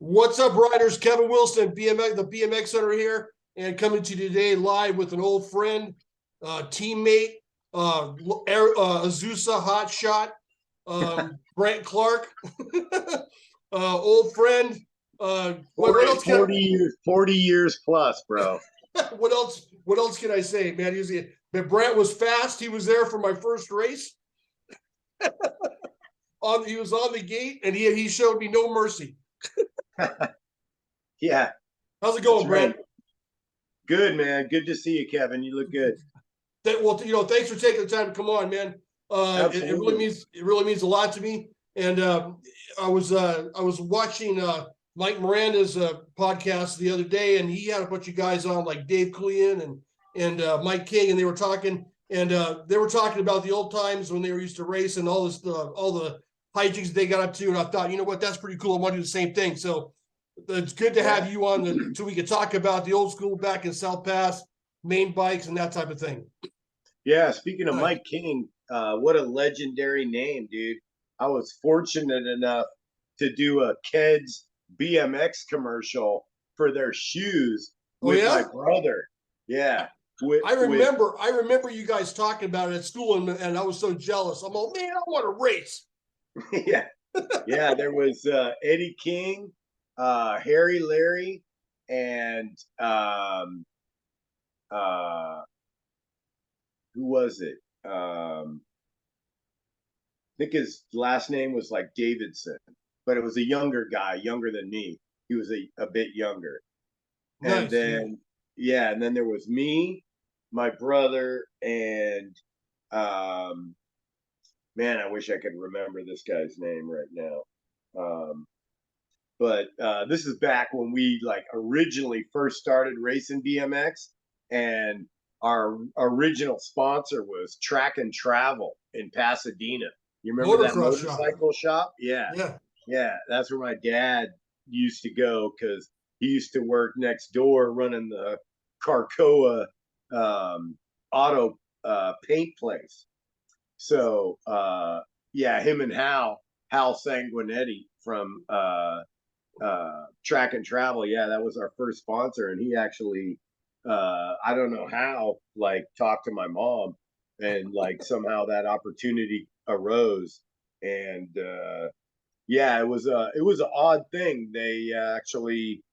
What's up, riders? Kevin Wilson, BMX, the BMX Center here, and coming to you today live with an old friend, teammate, Azusa Hotshot, Brant Clark, old friend. What else? 40 years plus, bro. What else? What else can I say, man? Brant was fast. He was there for my first race. He was on the gate, and he showed me no mercy. Yeah. How's it going, Brant? Good, man. Good to see you, Kevin. You look good. Well, thanks for taking the time to come on, man. It really means a lot to me. And I was watching Mike Miranda's podcast the other day, and he had a bunch of guys on, like Dave Clean and Mike King, and they were talking about the old times when they were used to race and all the hijinks they got up to. And I thought, you know what, that's pretty cool. I want to do the same thing. So it's good to have you on so we could talk about the old school back in South Pass, main bikes, and that type of thing. Yeah, speaking of Mike King, what a legendary name, dude. I was fortunate enough to do a Keds BMX commercial for their shoes with my brother. Yeah. I remember you guys talking about it at school, and I was so jealous. I'm like, man, I want to race. Yeah. Yeah, there was Eddie King, Harry Larry, and who was it? I think his last name was like Davidson, but it was a younger guy, younger than me. He was a bit younger. Nice, and then and then there was me, my brother, and man, I wish I could remember this guy's name right now. But this is back when we originally first started racing BMX, and our original sponsor was Track and Travel in Pasadena. You remember that motorcycle shop? Yeah. That's where my dad used to go because he used to work next door running the Carcoa auto paint place. So him and Hal Sanguinetti from Track and Travel. Yeah, that was our first sponsor, and he actually I don't know how talked to my mom, and somehow that opportunity arose. And it was an odd thing. They actually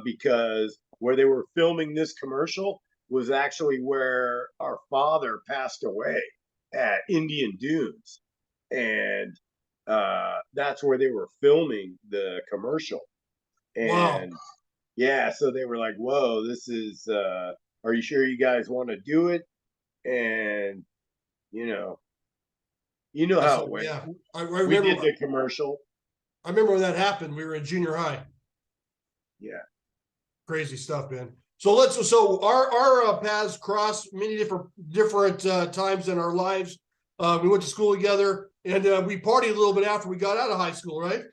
because where they were filming this commercial was actually where our father passed away at Indian Dunes, and that's where they were filming the commercial. And so they were like, whoa, this is are you sure you guys want to do it? And you know how it went. Yeah, I remember, we did the commercial. I remember when that happened. We were in junior high. Yeah, crazy stuff, man. So our paths crossed many different times in our lives. We went to school together, and we partied a little bit after we got out of high school, right?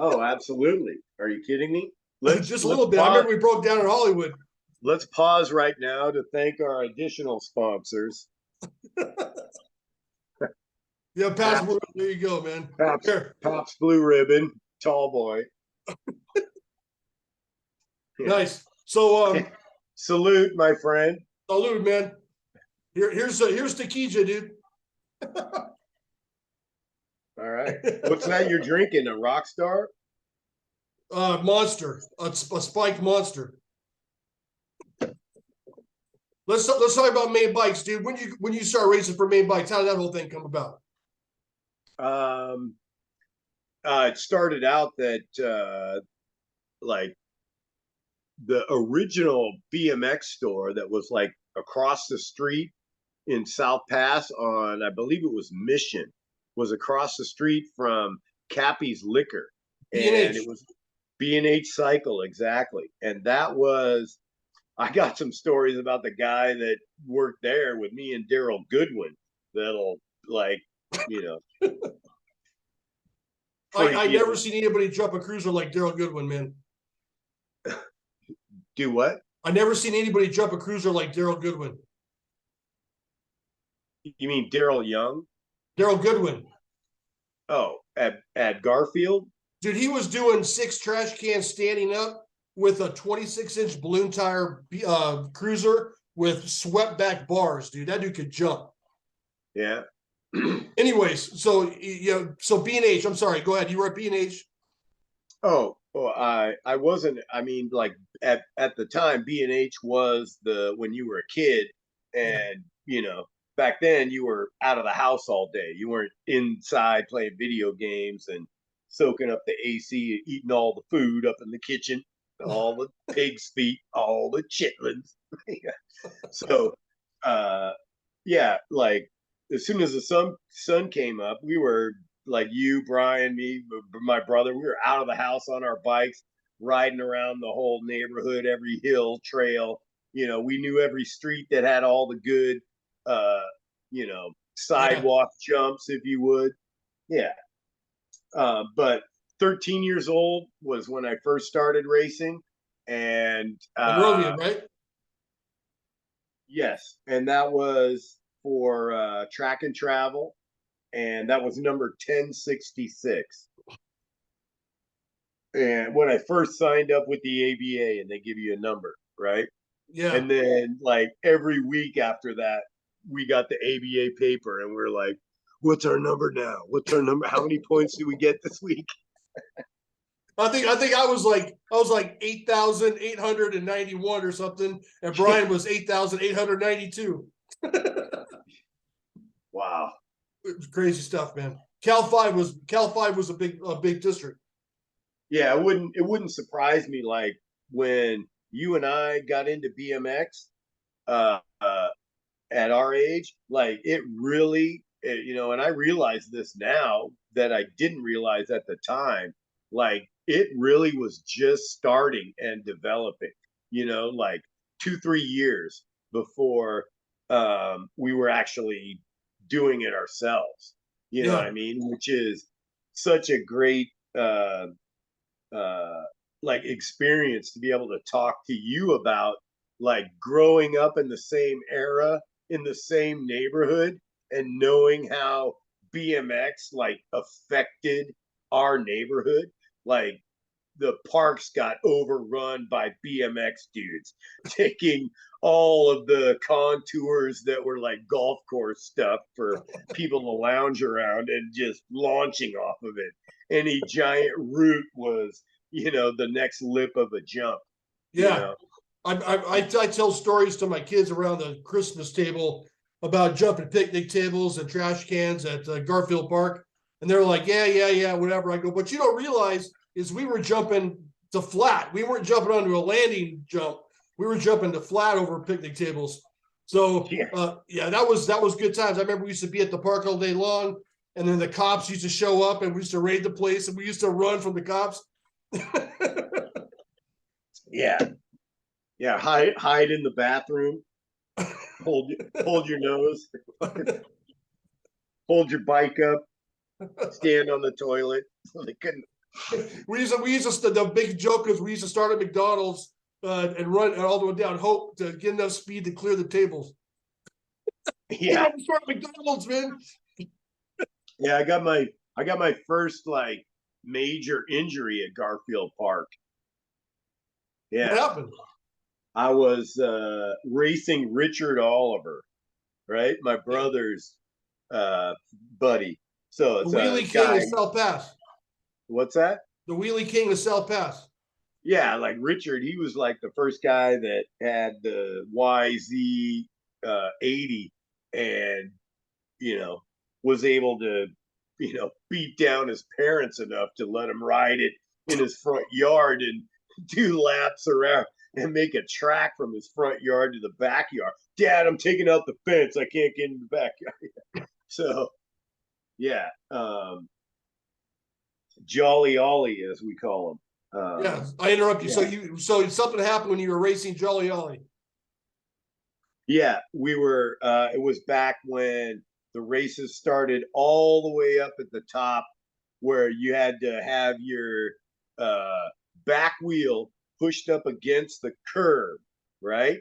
Oh, absolutely. Are you kidding me? Just a little bit. I remember we broke down in Hollywood. Let's pause right now to thank our additional sponsors. Yeah, Pabst. There you go, man. Pabst Blue Ribbon, tall boy. Nice. So salute, my friend. Salute, man. Here's Tequila, dude. All right. What's that you're drinking? A Rockstar? Monster. A spiked Monster. Let's talk about main bikes, dude. When you start racing for main bikes, how did that whole thing come about? It started out that the original BMX store that was across the street in South Pass on, I believe it was Mission, was across the street from Cappy's Liquor. B&H. And it was B&H Cycle, exactly. And that was, I got some stories about the guy that worked there with me and Daryl Goodwin that'll I never seen anybody jump a cruiser like Daryl Goodwin, man. Do what? I never seen anybody jump a cruiser like Daryl Goodwin. You mean Daryl Young? Daryl Goodwin. Oh, at Garfield? Dude, he was doing 6 trash cans standing up with a 26-inch balloon tire cruiser with swept back bars, dude. That dude could jump. Yeah. Anyways, so so B&H, I'm sorry, go ahead. You were at B&H. Oh, well, I wasn't. I mean, like at the time, B&H was the when you were a kid, Yeah. and back then you were out of the house all day. You weren't inside playing video games and soaking up the AC, and eating all the food up in the kitchen, all the pig's feet, all the chitlins. So, yeah, like as soon as the sun came up, we were like you, Brian, me, my brother. We were out of the house on our bikes, riding around the whole neighborhood, every hill, trail. We knew every street that had all the good, Yeah. sidewalk jumps, if you would. Yeah. But 13 years old was when I first started racing, and Monrovian, right? yes, and that was for track and travel, and that was number 1066. And when I first signed up with the ABA, and they give you a number, right? Yeah. And then like every week after that, we got the ABA paper, and we're like, "What's our number now? What's our number? How many points do we get this week?" I think I was like 8,891 or something, and Brian was 8,892. Wow. It was crazy stuff, man. Cal 5 was a big district. Yeah, it wouldn't surprise me like when you and I got into BMX uh, uh at our age, like it really, and I realize this now that I didn't realize at the time, like it really was just starting and developing, like 2 3 years before we were actually doing it ourselves. You know what Yeah. I mean? Which is such a great uh like experience to be able to talk to you about, like growing up in the same era, in the same neighborhood, and knowing how BMX like affected our neighborhood. Like the parks got overrun by BMX dudes taking all of the contours that were like golf course stuff for people to lounge around and just launching off of it. Any giant route was, the next lip of a jump, you Yeah. know. I tell stories to my kids around the Christmas table about jumping picnic tables and trash cans at Garfield Park, and they're like, yeah, whatever. I go, but you don't realize is we were jumping to flat. We weren't jumping onto a landing jump. We were jumping to flat over picnic tables. So Yeah. yeah, that was good times. I remember we used to be at the park all day long, and then the cops used to show up, and we used to raid the place, and we used to run from the cops. Yeah. Yeah. Hide in the bathroom, hold your nose, hold your bike up, stand on the toilet. They couldn't. We used to the big joke is we used to start at McDonald's and run all the way down Hope to get enough speed to clear the tables. Yeah. We start at McDonald's, man. Yeah, I got my first like major injury at Garfield Park. What Yeah. happened? I was racing Richard Oliver, right? My Yeah. brother's buddy. So The it's a Wheelie King guy. of South Pass. What's that? The Wheelie King of South Pass. Yeah, like Richard, he was like the first guy that had the YZ 80, and was able to beat down his parents enough to let him ride it in his front yard and do laps around and make a track from his front yard to the backyard. Dad, I'm taking out the fence. I can't get in the backyard. So yeah, Jolly Ollie, as we call him. Yeah, I interrupt you. Yeah, So something happened when you were racing Jolly Ollie. yeah, we were. It was back when the races started all the way up at the top, where you had to have your uh, back wheel pushed up against the curb, right?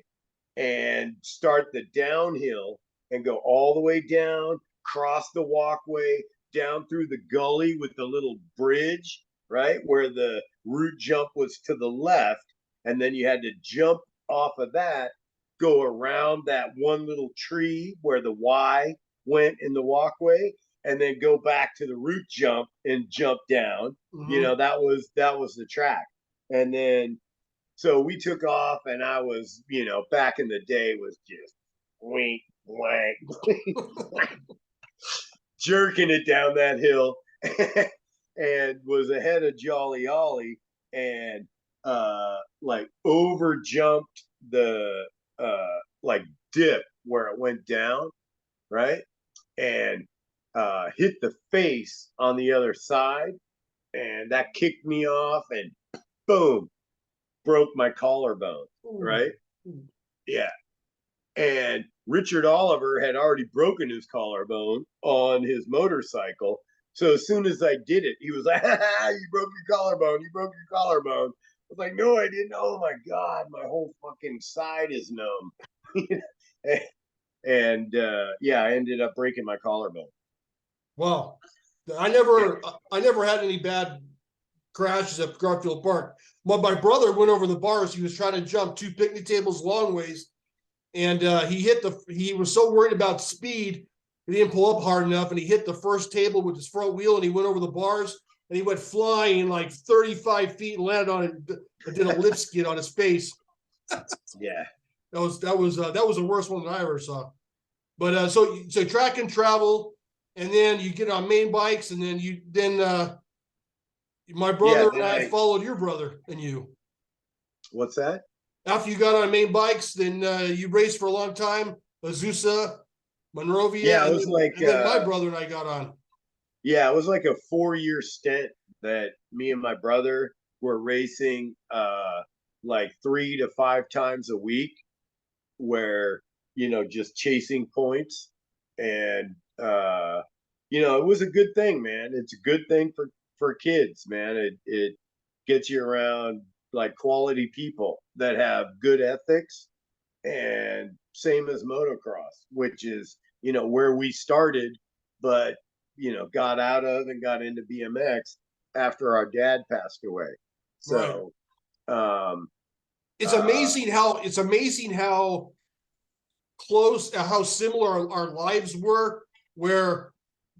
And start the downhill and go all the way down, cross the walkway, down through the gully with the little bridge, right? Where the root jump was to the left, and then you had to jump off of that, go around that one little tree where the Y went in the walkway, and then go back to the root jump and jump down. You know, that was the track. And then so we took off, and I was, you know, back in the day was just wink, wank, jerking it down that hill and was ahead of Jolly Ollie and like over jumped the like dip where it went down, right? And hit the face on the other side, and that kicked me off, and boom, broke my collarbone, right? Yeah. And Richard Oliver had already broken his collarbone on his motorcycle. So as soon as I did it, he was like, you broke your collarbone. You broke your collarbone. I was like, no, I didn't. Oh my God, my whole fucking side is numb. and yeah, I ended up breaking my collarbone. Wow. I never had any bad crashes at Garfield Park. But my brother went over the bars. He was trying to jump 2 picnic tables long ways. And he was so worried about speed, he didn't pull up hard enough, and he hit the first table with his front wheel, and he went over the bars, and he went flying like 35 feet and landed on it and did a lip skid on his face. Yeah. That was the worst one that I ever saw. But so track and travel, and then you get on main bikes, and then my brother and I followed your brother and you. What's that? After you got on main bikes, then you raced for a long time, Azusa, Monrovia. Yeah, it was and then my brother and I got on. Yeah, it was like a 4-year stint that me and my brother were racing like 3 to 5 times a week, where, you know, just chasing points. And you know, it was a good thing, man. It's a good thing for kids, man. It gets you around like quality people that have good ethics, and same as motocross, which is, you know, where we started, but, you know, got out of and got into BMX after our dad passed away. So right. It's amazing how close, how similar our lives were, where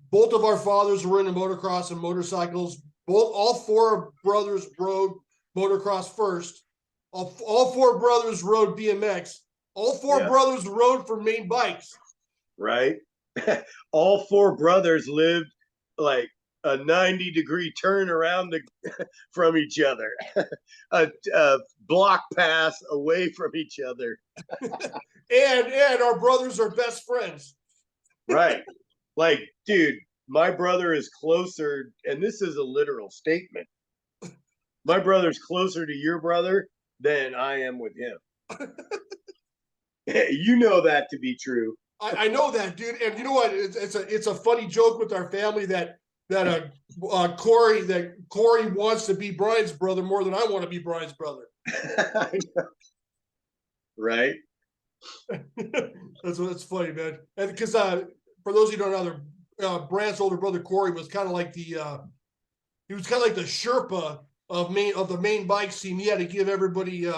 both of our fathers were into motocross and motorcycles. All 4 brothers rode motocross first. All 4 brothers rode BMX. All 4 brothers rode for main bikes. Right. All 4 brothers lived like a 90-degree turn around from each other, a block pass away from each other. and our brothers are best friends. Right. Like, dude, my brother is closer, and this is a literal statement. My brother's closer to your brother than I am with him. You know that to be true. I know that, dude. And you know what? It's a funny joke with our family that Corey wants to be Brian's brother more than I want to be Brian's brother. Right. That's funny, man. And because for those of you who don't know, Brant's older brother Corey was kind of like the Sherpa of the main bikes team. He had to give everybody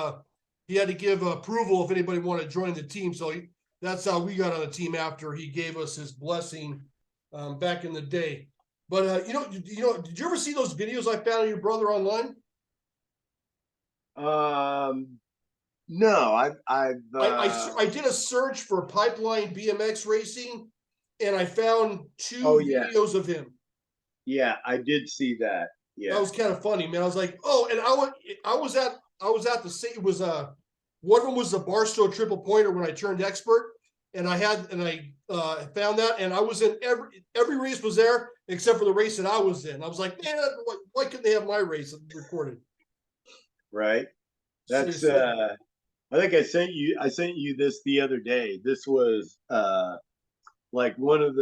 he had to give approval if anybody wanted to join the team. So that's how we got on the team after he gave us his blessing back in the day. But did you ever see those videos I found of your brother online? No, I did a search for Pipeline BMX racing, and I found 2 videos of him. Yeah, I did see that. Yeah, that was kind of funny, man. I was like, oh, and I was at the same. It was one of them was the Barstow triple pointer when I turned expert, and I found that, and I was in every race was there except for the race that I was in. I was like, man, why couldn't they have my race recorded? Right. That's I think I sent you this the other day. This was like one of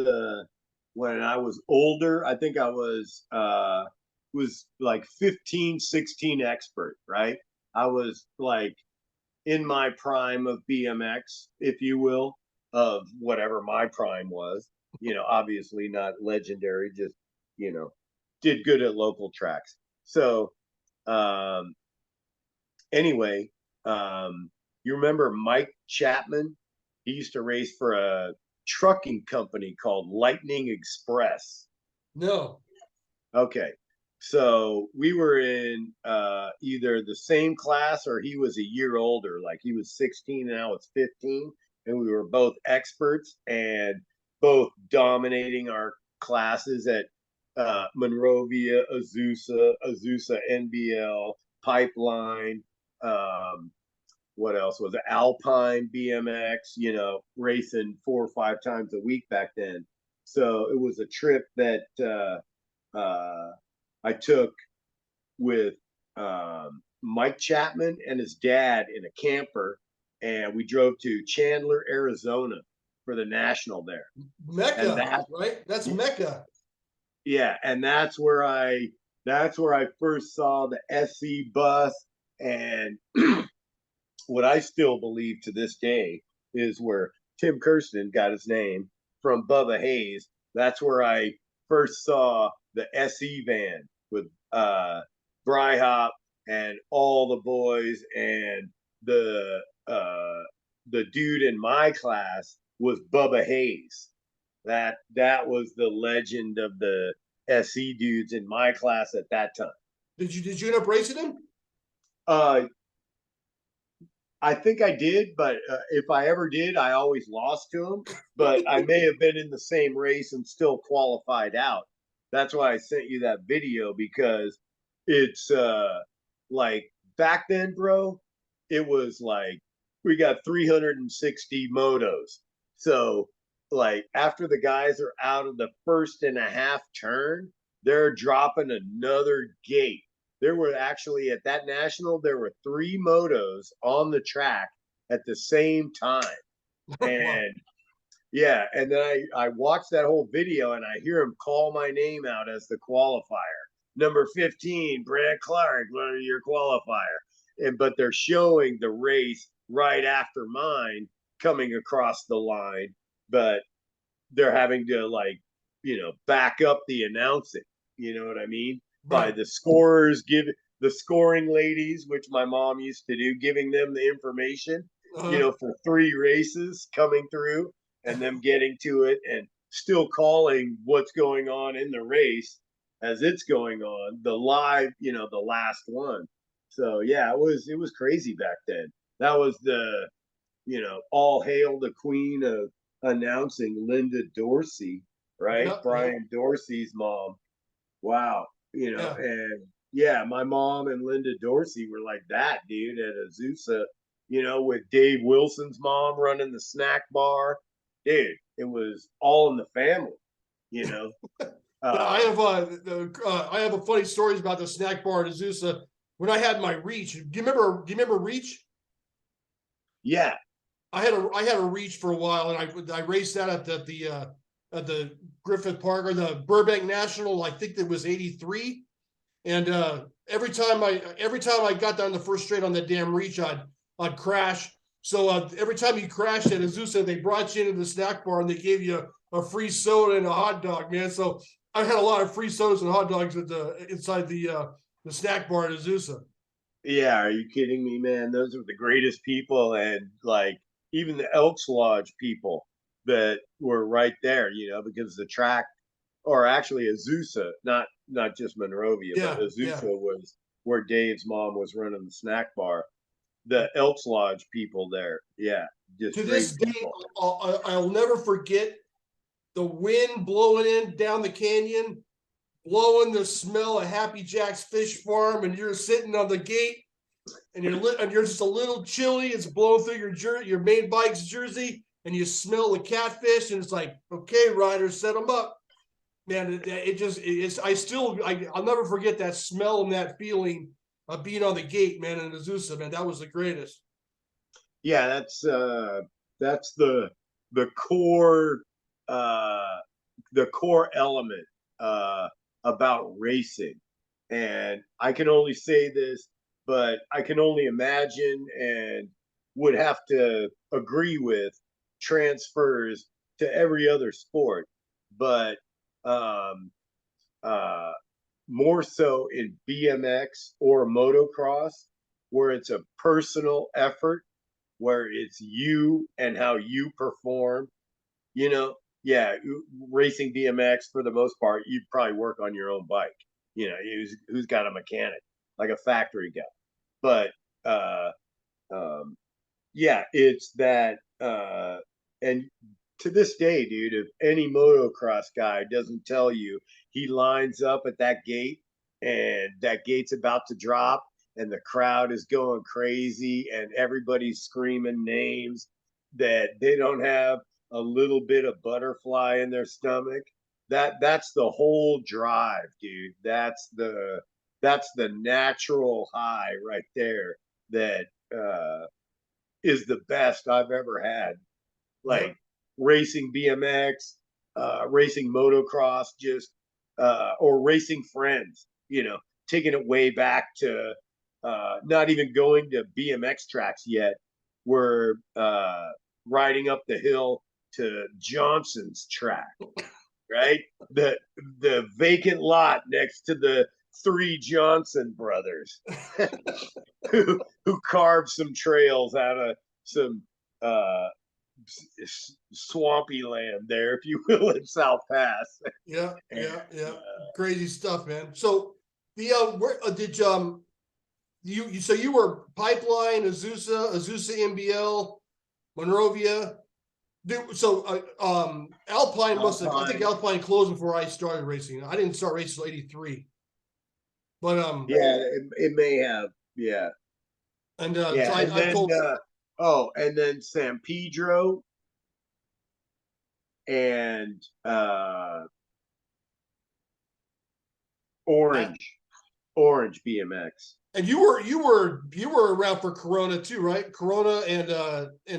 when I was older, I think I was like 15, 16 expert, right? I was like in my prime of BMX, if you will, of whatever my prime was. You know, obviously not legendary, just, you know, did good at local tracks. So um, anyway, you remember Mike Chapman? He used to race for a trucking company called Lightning Express. No. Okay. So we were in either the same class or he was a year older. Like he was 16 and I was 15. And we were both experts and both dominating our classes at Monrovia, Azusa NBL, Pipeline. Um, what else was it? Alpine BMX, racing 4 or 5 times a week back then. So it was a trip that I took with Mike Chapman and his dad in a camper, and we drove to Chandler, Arizona for the national there. And Mecca, that, right? That's Mecca. yeah, and that's where I first saw the SC bus, and what I still believe to this day is where Tim Kirsten got his name from Bubba Hayes. That's where I first saw the SE van with Bryhop and all the boys, and the dude in my class was Bubba Hayes. That was the legend of the SE dudes in my class at that time. Did you end up racing him? Uh, I think I did, but if I ever did, I always lost to him. But I may have been in the same race and still qualified out. That's why I sent you that video, because it's like back then, bro, it was like we got 360 motos. So like after the guys are out of the first and a half turn, they're dropping another gate. There were actually at that national, there were 3 motos on the track at the same time. Wow. And yeah, and then I watched that whole video and I hear him call my name out as the qualifier. Number 15, Brant Clark, your qualifier. But they're showing the race right after mine coming across the line, but they're having to back up the announcing. You know what I mean? By Right. the scorers, give the scoring ladies, which my mom used to do, giving them the information, Uh, for 3 races coming through and them getting to it and still calling what's going on in the race as it's going on, the live, the last one. So yeah, it was crazy back then. That was the, all hail the queen of announcing, Linda Dorsey, right? yeah, yeah, Brian Dorsey's mom. Wow. yeah. And yeah, my mom and Linda Dorsey were like that, dude, at Azusa, with Dave Wilson's mom running the snack bar. Dude, it was all in the family, you know. Yeah, Um, I have a funny stories about the snack bar at Azusa. When I had my reach, do you remember reach? yeah, I had a reach for a while, and I raced that at the Griffith Park or the Burbank National. I think it was '83, and every time I got down the first straight on that damn reach, I'd crash. So every time you crashed at Azusa, they brought you into the snack bar and they gave you a free soda and a hot dog, man. So I had a lot of free sodas and hot dogs inside the snack bar at Azusa. yeah. Are you kidding me, man? Those are the greatest people. And like even the Elks Lodge people that were right there, because the track, or actually Azusa, not just Monrovia, but Yeah, Azusa yeah. was where Dave's mom was running the snack bar. The Elks Lodge people there, yeah, just To great this day, people. I'll never forget the wind blowing in down the canyon, blowing the smell of Happy Jack's fish farm, and you're sitting on the gate, and you're just a little chilly. It's blowing through your main bike's jersey, and you smell the catfish, and it's like, okay, riders, set them up, man. I'll never forget that smell and that feeling of being on the gate, man, in Azusa, man. That was the greatest. Yeah, that's the core uh the core element uh about racing. And I can only say this, but I can only imagine and would have to agree with transfers to every other sport. But um uh more so in BMX or motocross, where it's a personal effort, where it's you and how you perform. You know, yeah, racing BMX for the most part, you'd probably work on your own bike. You know, who's got a mechanic, like a factory guy. But um, yeah, it's that. And to this day, dude, if any motocross guy doesn't tell you he lines up at that gate and that gate's about to drop and the crowd is going crazy and everybody's screaming names, that they don't have a little bit of butterfly in their stomach, that's the whole drive, dude. That's the natural high right there that is the best I've ever had. Yeah. Like racing BMX, racing motocross, just or racing friends. You know, taking it way back to not even going to BMX tracks yet. We're riding up the hill to Johnson's track, right? The vacant lot next to the three Johnson brothers who carved some trails out of some uh swampy land there, if you will, in South Pass. Yeah, And, yeah. Crazy stuff, man. So the where did you so you were Pipeline, Azusa MBL, Monrovia. Dude, so Alpine must have, I think Alpine, Alpine closed before I started racing. I didn't start racing until '83. But yeah, it may have, yeah, and so yeah, and I then told and then San Pedro and that, Orange BMX. and you were around for Corona too, right? Corona and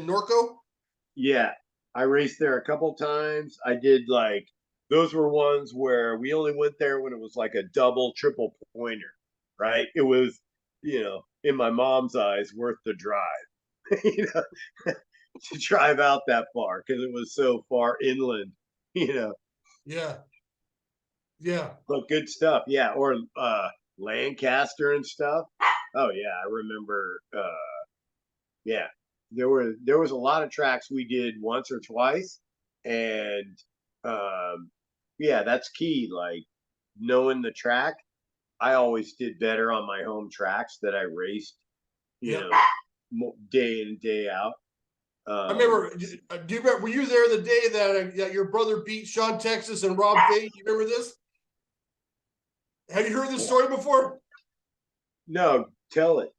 Norco. Yeah, I raced there a couple times. I did like those were ones where we only went there when it was like a double, triple pointer, right? It was, in my mom's eyes, worth the drive, to drive out that far because it was so far inland, you know. Yeah, yeah, But good stuff, yeah. Or Lancaster and stuff. Oh yeah, I remember. Yeah, there was a lot of tracks we did once or twice, and um, yeah, that's key. Like knowing the track, I always did better on my home tracks that I raced, you yeah. know, day in and day out. I Um, remember. Do you remember? Were you there the day that your brother beat Sean Texas and Rob Fate? You remember this? Have you heard this story before? no, tell it.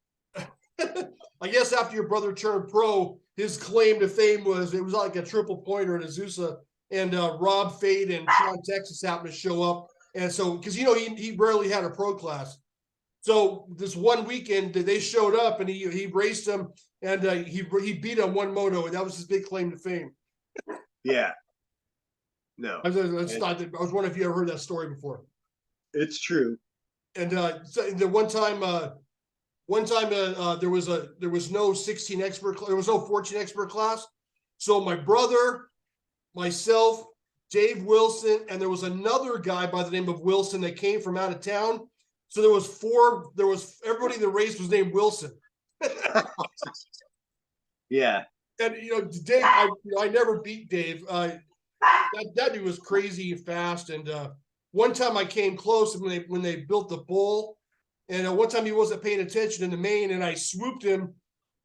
I guess after your brother turned pro, his claim to fame was it was like a triple pointer in Azusa, and Rob Fade and Sean Texas happened to show up, and so because he rarely had a pro class, so this one weekend they showed up and he raced him and he beat him one moto, and that was his big claim to fame. Yeah, no, I was wondering if you ever heard that story before. it's true. And so the one time there was no 16 expert, there was no 14 expert class. So my brother, myself, Dave Wilson, and there was another guy by the name of Wilson that came from out of town. So there was everybody in the race was named Wilson. Yeah, And Dave, I never beat Dave. That dude was crazy fast. And one time I came close when they built the bull, and one time he wasn't paying attention in the main, and I swooped him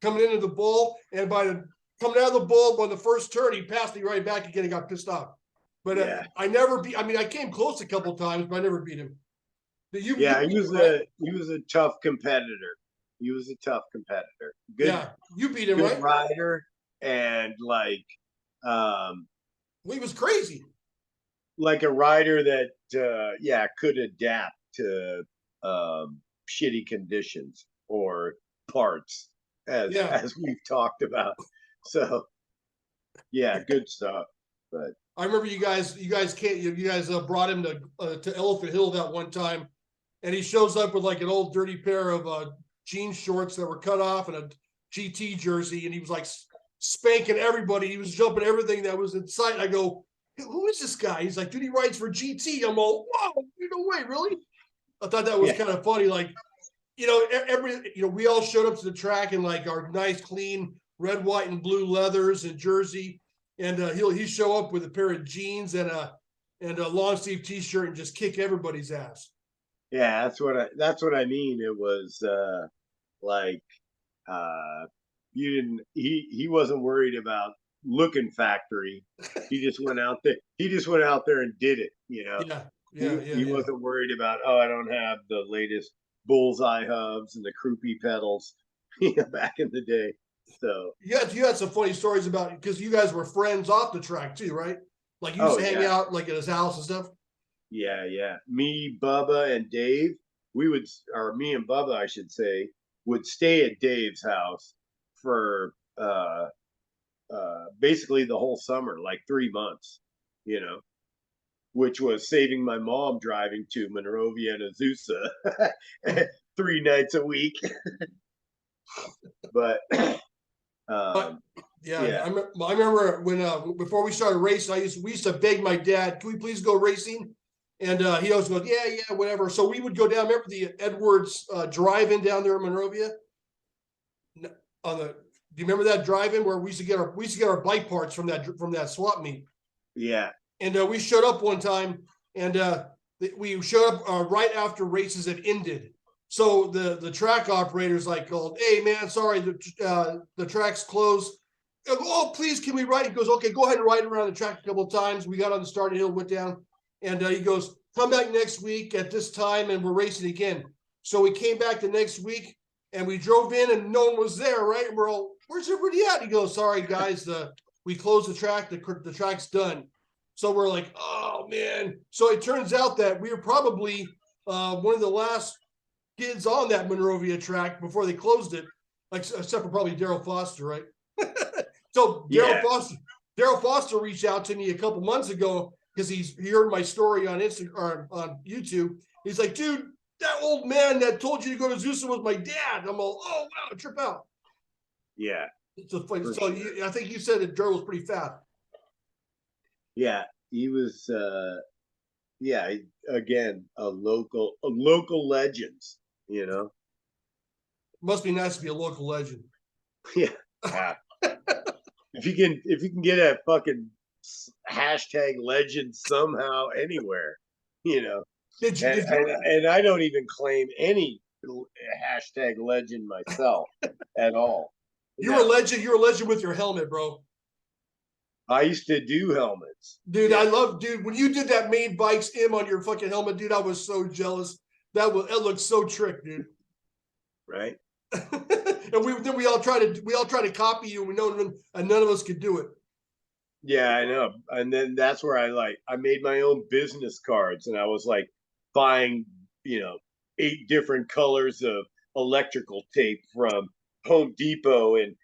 coming into the bull, and coming out of the bull by the first turn, he passed me right back again and got pissed off. But yeah, I never beat. I mean, I came close a couple of times, but I never beat him. You yeah. beat He him, was right? a tough competitor. He was a tough competitor. Yeah, you beat him, Good right? rider, and um, Well, he was crazy. like a rider that could adapt to shitty conditions or parts, as Yeah, we've talked about. So yeah, good stuff. But I remember you guys brought him to Elephant Hill that one time, and he shows up with like an old dirty pair of jean shorts that were cut off and a GT jersey, and he was like spanking everybody. He was jumping everything that was in sight. I go, who is this guy? He's like, dude, he rides for GT. I'm all, whoa, no way, really? I thought that was kind of funny. Like, we all showed up to the track in like our nice, clean red, white, and blue leathers and jersey, and he show up with a pair of jeans and a long sleeve T-shirt and just kick everybody's ass. Yeah, that's what I mean. It was like he wasn't worried about looking factory. He just went out there. He just went out there and did it. He wasn't worried about, oh, I don't have the latest bullseye hubs and the croupy pedals, back in the day. So you had some funny stories about, because you guys were friends off the track too, right? Like you used to hang out like at his house and stuff. Yeah. Me, Bubba, and Dave, me and Bubba, I should say, would stay at Dave's house for basically the whole summer, like 3 months, which was saving my mom driving to Monrovia and Azusa 3 nights a week. But I remember when before we started racing, we used to beg my dad, "Can we please go racing?" And he always goes, "Yeah, whatever." So we would go down. Remember the Edwards drive-in down there in Monrovia? Do you remember that drive-in where we used to get our bike parts from that swap meet? Yeah. And we showed up one time, and we showed up right after races had ended. So the track operator's like, called, "Hey man, sorry, the track's closed." I go, "Oh, please, can we ride?" He goes, "Okay, go ahead and ride around the track a couple of times." We got on the starting hill, went down, and he goes, "Come back next week at this time, and we're racing again." So we came back the next week, and we drove in, and no one was there, right? And we're all, "Where's everybody at?" He goes, "Sorry guys, we closed the track. The track's done." So we're like, "Oh man!" So it turns out that we were probably one of the last kids on that Monrovia track before they closed it, like except for probably Daryl Foster, right? So Daryl Foster reached out to me a couple months ago because he heard my story on Instagram, on YouTube. He's like, "Dude, that old man that told you to go to Azusa was my dad." I'm all, "Oh wow, trip out." Yeah. I think you said that Daryl was pretty fat. Yeah, he was. Again, a local legends. Must be nice to be a local legend. Yeah. If you can get a fucking hashtag legend somehow anywhere, and I don't even claim any hashtag legend myself at all. You're a legend. You're a legend with your helmet, bro. I used to do helmets. Dude, yeah. Dude, when you did that Main Bikes M on your fucking helmet, dude, I was so jealous. That looked so trick, dude. Right. And we all try to copy you, and we know and none of us could do it. Yeah, I know. And then that's where I made my own business cards, and I was like buying, 8 different colors of electrical tape from Home Depot and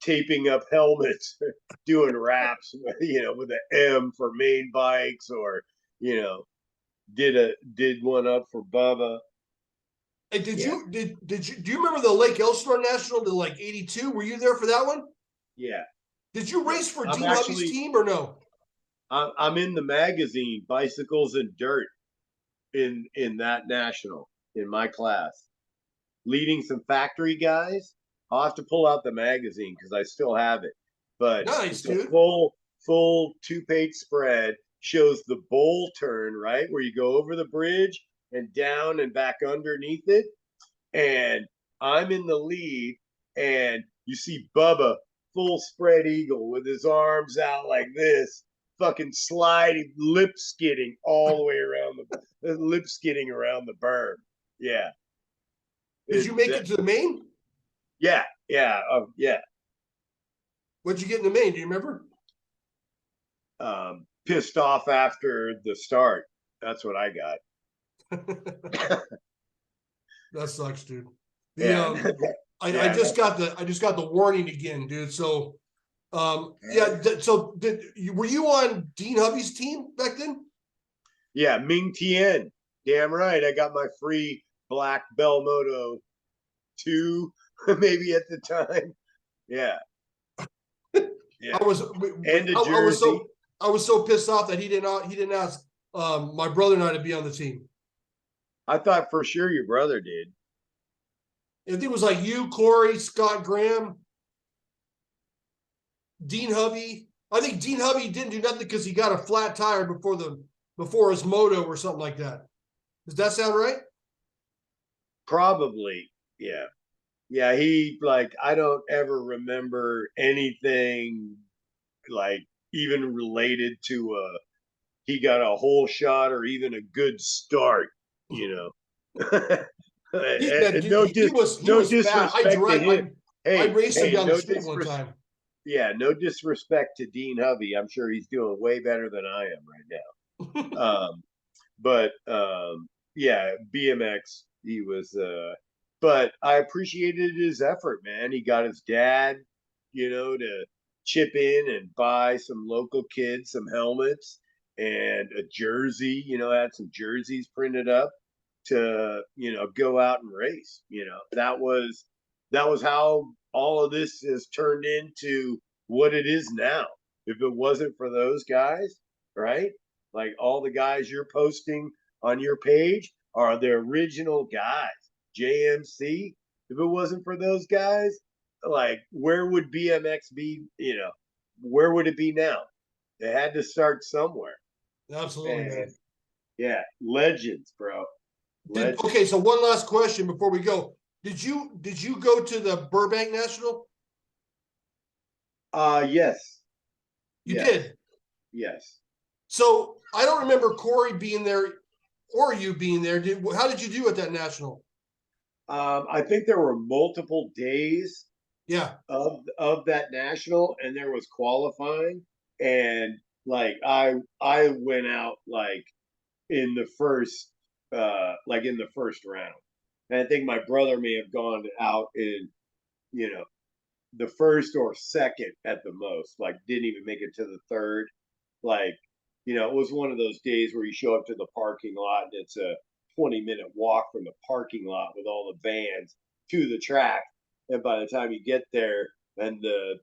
taping up helmets, doing wraps, with an M for Main Bikes, or did one up for Bubba. Hey, do you remember the Lake Elsinore National, the like 82? Were you there for that one? Yeah. Did you race for Dean Hubby's team or no? I'm in the magazine Bicycles and Dirt in that national in my class, leading some factory guys. I'll have to pull out the magazine because I still have it. But nice, dude. A full 2-page spread, shows the bowl turn, right, where you go over the bridge and down and back underneath it. And I'm in the lead, and you see Bubba full spread eagle with his arms out like this, fucking sliding, lip skidding all the way around around the berm. Yeah. Did you make it to the main? Yeah. What'd you get in the main? Do you remember? Pissed off after the start. That's what I got. That sucks, dude. I just got the warning again, dude. So, were you on Dean Hubby's team back then? Yeah, Ming Tien. Damn right. I got my free black Bell Moto 2, maybe at the time. Yeah. Yeah. I was so pissed off that he didn't ask my brother and I to be on the team. I thought for sure your brother did. I think it was like you, Corey, Scott Graham, Dean Hovey. I think Dean Hovey didn't do nothing because he got a flat tire before his moto or something like that. Does that sound right? Probably, yeah. Yeah, he like I don't ever remember anything like even related to he got a whole shot or even a good start, you know. Man, And dude, he no was fat. disrespect to him. I Hey, raced him hey, down the no street one disrespect. time. Yeah, no disrespect to Dean Hovey. I'm sure he's doing way better than I am right now. But yeah, BMX, he was but I appreciated his effort, man. He got his dad, to chip in and buy some local kids some helmets and a jersey, had some jerseys printed up to, go out and race. That was how all of this has turned into what it is now. If it wasn't for those guys, right? Like all the guys you're posting on your page are the original guys. JMC. If it wasn't for those guys, like where would BMX be? Where would it be now? They had to start somewhere. Absolutely, And man. yeah, legends, bro. Legends. Okay, so one last question before we go. Did you go to the Burbank National? Yes. You Yes. did. Yes. So I don't remember Corey being there or you being there. How did you do at that national? I think there were multiple days Yeah. of that national, and there was qualifying, and like I went out like in the first round, and I think my brother may have gone out in you know the first or second at the most, like didn't even make it to the third. Like, it was one of those days where you show up to the parking lot and it's a 20-minute walk from the parking lot with all the vans to the track. And by the time you get there and the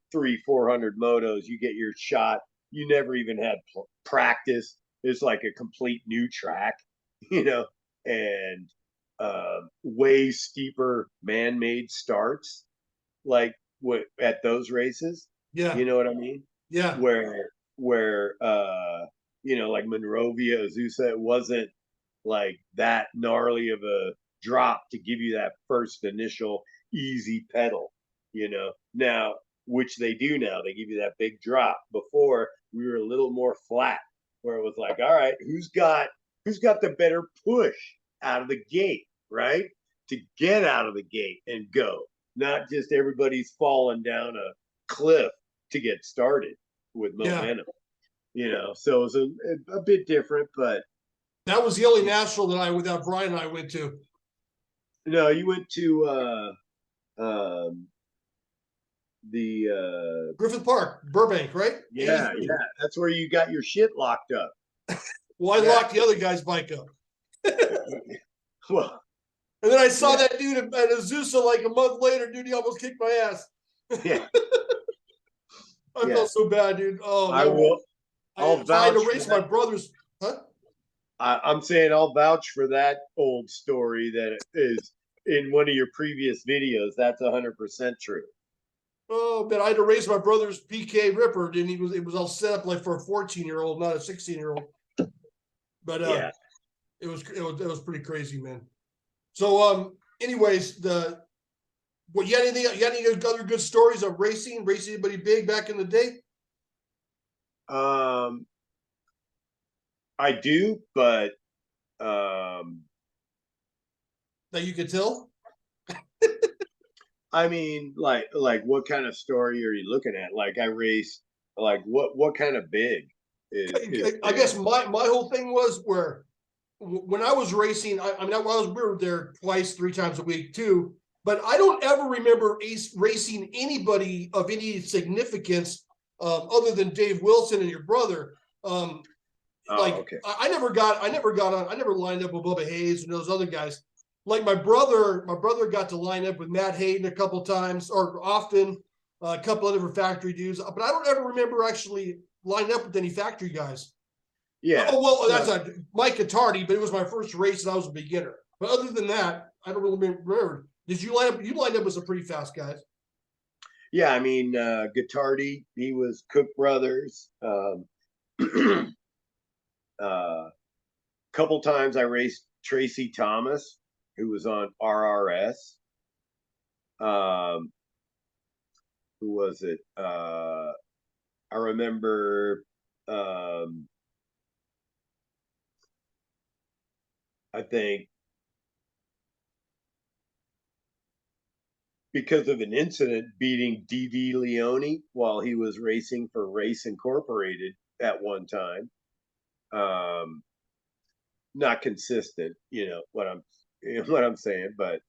400 motos, you get your shot. You never even had practice. It's like a complete new track, you know, and way steeper man made starts like what at those races. Yeah. You know what I mean? Yeah. Where like Monrovia, Azusa, it wasn't like that gnarly of a drop to give you that first initial easy pedal, Now, which they do now, they give you that big drop. Before we were a little more flat, where it was like, all right, who's got the better push out of the gate, right? To get out of the gate and go, not just everybody's falling down a cliff to get started with Yeah. momentum. So it was a bit different, but That was the only national that Brian and I went to. no, you went to the Griffith Park, Burbank, right? yeah, that's where you got your shit locked up. Well, I Yeah. locked the other guy's bike up. Well, And then I saw that dude at Azusa like a month later, dude, he almost kicked my ass. yeah. I felt so bad, dude. Oh, I will. I'll trying to vouch race for my that. brother's. Huh? I'm saying I'll vouch for that old story that is in one of your previous videos. That's 100% true. Oh, man, I had to race my brother's PK Ripper, and it was all set up like for a 14-year-old, not a 16-year-old. But it was pretty crazy, man. So anyways, you got anything? You got any other good stories of racing anybody big back in the day? I do, but That you could tell? I mean, like what kind of story are you looking at? Like I raced, like what kind of big is I guess big? my whole thing was where when I was racing, we were there twice, 3 times a week too. But I don't ever remember racing anybody of any significance other than Dave Wilson and your brother. Okay. I never lined up with Bubba Hayes and those other guys. Like my brother got to line up with Matt Hayden a couple times or often, a couple of different factory dudes, but I don't ever remember actually lining up with any factory guys. Yeah. Oh well, that's Mike Attardi, but it was my first race and I was a beginner. But other than that, I don't really remember. Did you line up? You lined up with some pretty fast guys. Yeah, I mean, Guittardi, he was Cook Brothers. Couple times I raced Tracy Thomas, who was on RRS. Who was it? I remember. I think because of an incident beating D.D. Leone while he was racing for Race Incorporated at one time. Not consistent, you know what I'm saying, but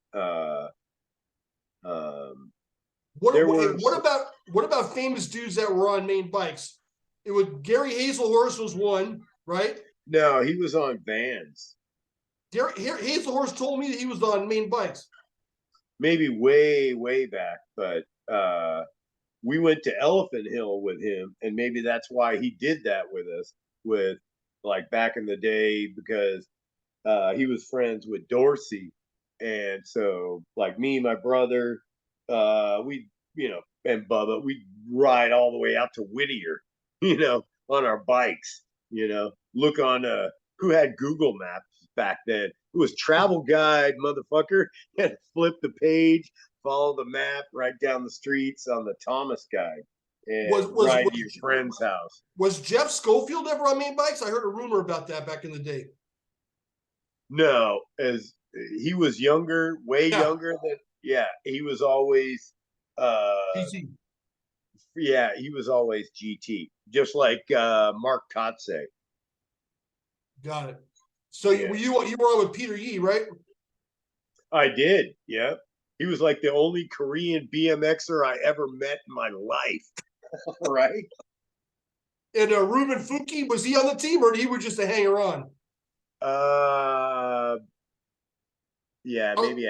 what about famous dudes that were on main bikes? It was Gary Hazelhorse was one, right? No, he was on Vans. Hazelhorse told me that he was on main bikes. Maybe way back, but we went to Elephant Hill with him, and maybe that's why he did that with us, with like back in the day, because he was friends with Dorsey, and so like me, my brother, we and Bubba, we'd ride all the way out to Whittier, on our bikes, look on who had Google Maps back then. It was Travel Guide, motherfucker. You had to flip the page, follow the map right down the streets on the Thomas Guide, and ride to your friend's house. Was Jeff Schofield ever on main bikes? I heard a rumor about that back in the day. No, as he was younger, younger than he was always GT. Yeah, he was always GT, just like Mark Kotze. Got it. So you were on with Peter Yee, right? I did. Yeah, he was like the only Korean BMXer I ever met in my life. Right. And Ruben Fuki, was he on the team, or he was just a hanger on? Yeah, maybe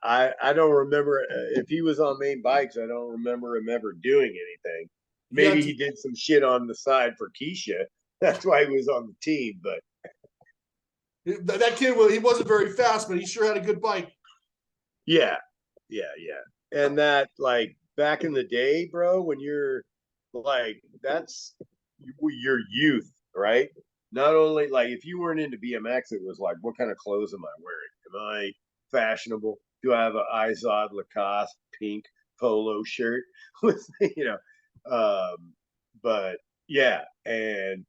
I don't remember if he was on main bikes. I don't remember him ever doing anything. Maybe he did some shit on the side for Keisha. That's why he was on the team. But that kid, he wasn't very fast, but he sure had a good bike. Yeah. And that, like, back in the day, bro, when you're like, that's your youth, right? Not only like if you weren't into BMX, it was like, what kind of clothes am I wearing? Am I fashionable? Do I have an Izod Lacoste pink polo shirt with but yeah, and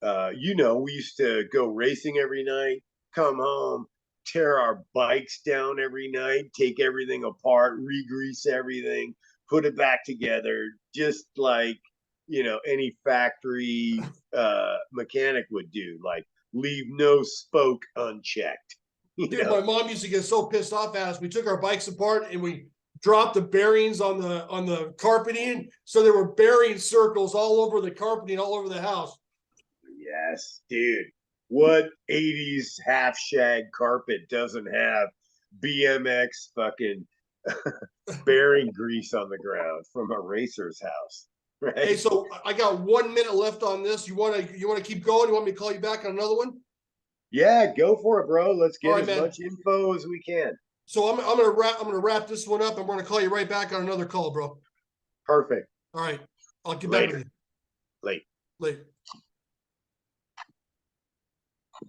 we used to go racing every night, come home, tear our bikes down every night, take everything apart, re-grease everything, put it back together, just like any factory mechanic would do, like leave no spoke unchecked. Dude, my mom used to get so pissed off at us. We took our bikes apart and we dropped the bearings on the carpeting, so there were bearing circles all over the carpeting, all over the house. Yes, dude. What 80s half shag carpet doesn't have BMX fucking bearing grease on the ground from a racer's house? Right? Hey, so I got 1 minute left on this. You want to keep going? You want me to call you back on another one? Yeah, go for it, bro. Let's get as much info as we can. So I'm gonna wrap this one up, and we're gonna call you right back on another call, bro. Perfect. All right. I'll get back with you. Late.